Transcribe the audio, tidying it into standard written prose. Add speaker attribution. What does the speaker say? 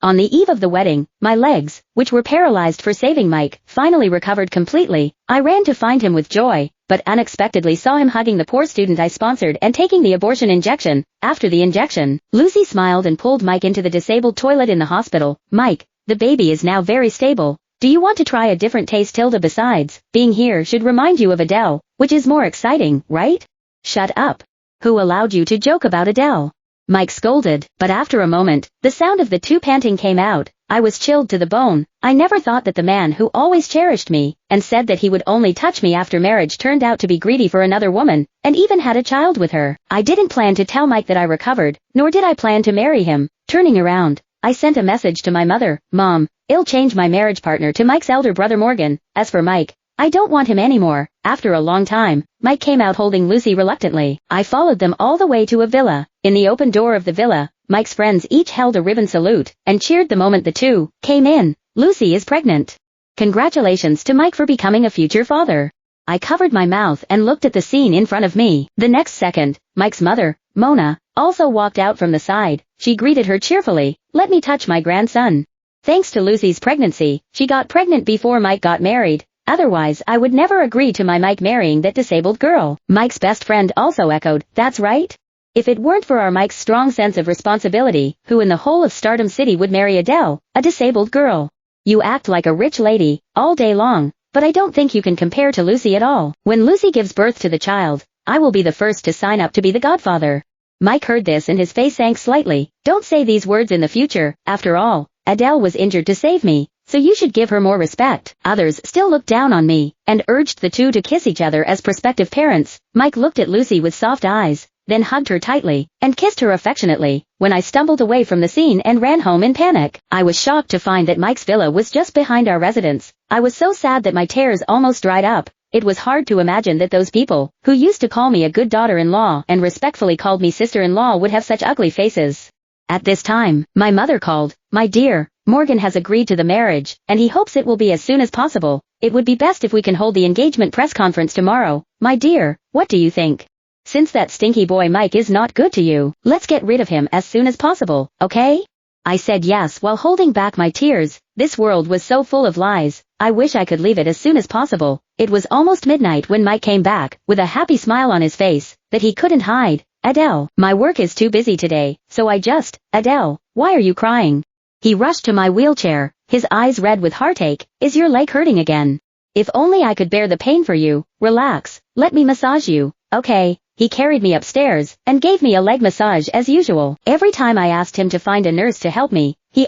Speaker 1: On the eve of the wedding, my legs, which were paralyzed for saving Mike, finally recovered completely. I ran to find him with joy, but unexpectedly saw him hugging the poor student I sponsored and taking the abortion injection. After the injection, Lucy smiled and pulled Mike into the disabled toilet in the hospital. Mike, the baby is now very stable. Do you want to try a different taste, Tilda? Besides, being here should remind you of Adele, which is more exciting, right? Shut up. Who allowed you to joke about Adele? Mike scolded, but after a moment, the sound of the two panting came out. I was chilled to the bone. I never thought that the man who always cherished me, and said that he would only touch me after marriage, turned out to be greedy for another woman, and even had a child with her. I didn't plan to tell Mike that I recovered, nor did I plan to marry him. Turning around, I sent a message to my mother. Mom, I'll change my marriage partner to Mike's elder brother Morgan. As for Mike, I don't want him anymore. After a long time, Mike came out holding Lucy reluctantly. I followed them all the way to a villa. In the open door of the villa, Mike's friends each held a ribbon salute, and cheered the moment the two came in. Lucy is pregnant. Congratulations to Mike for becoming a future father. I covered my mouth and looked at the scene in front of me. The next second, Mike's mother, Mona, also walked out from the side. She greeted her cheerfully. Let me touch my grandson. Thanks to Lucy's pregnancy, she got pregnant before Mike got married. Otherwise, I would never agree to my Mike marrying that disabled girl. Mike's best friend also echoed, that's right. If it weren't for our Mike's strong sense of responsibility, who in the whole of Stardom City would marry Adele, a disabled girl? You act like a rich lady, all day long, but I don't think you can compare to Lucy at all. When Lucy gives birth to the child, I will be the first to sign up to be the godfather. Mike heard this and his face sank slightly. Don't say these words in the future. After all, Adele was injured to save me, so you should give her more respect. Others still looked down on me, and urged the two to kiss each other as prospective parents. Mike looked at Lucy with soft eyes, then hugged her tightly, and kissed her affectionately. When I stumbled away from the scene and ran home in panic, I was shocked to find that Mike's villa was just behind our residence. I was so sad that my tears almost dried up. It was hard to imagine that those people, who used to call me a good daughter-in-law and respectfully called me sister-in-law, would have such ugly faces. At this time, my mother called. My dear, Morgan has agreed to the marriage, and he hopes it will be as soon as possible. It would be best if we can hold the engagement press conference tomorrow. My dear, what do you think? Since that stinky boy Mike is not good to you, let's get rid of him as soon as possible, okay? I said yes while holding back my tears. This world was so full of lies. I wish I could leave it as soon as possible. It was almost midnight when Mike came back, with a happy smile on his face, that he couldn't hide. Adele, my work is too busy today, so Adele, why are you crying? He rushed to my wheelchair, his eyes red with heartache. Is your leg hurting again? If only I could bear the pain for you. Relax, let me massage you. Okay. He carried me upstairs, and gave me a leg massage as usual. Every time I asked him to find a nurse to help me, he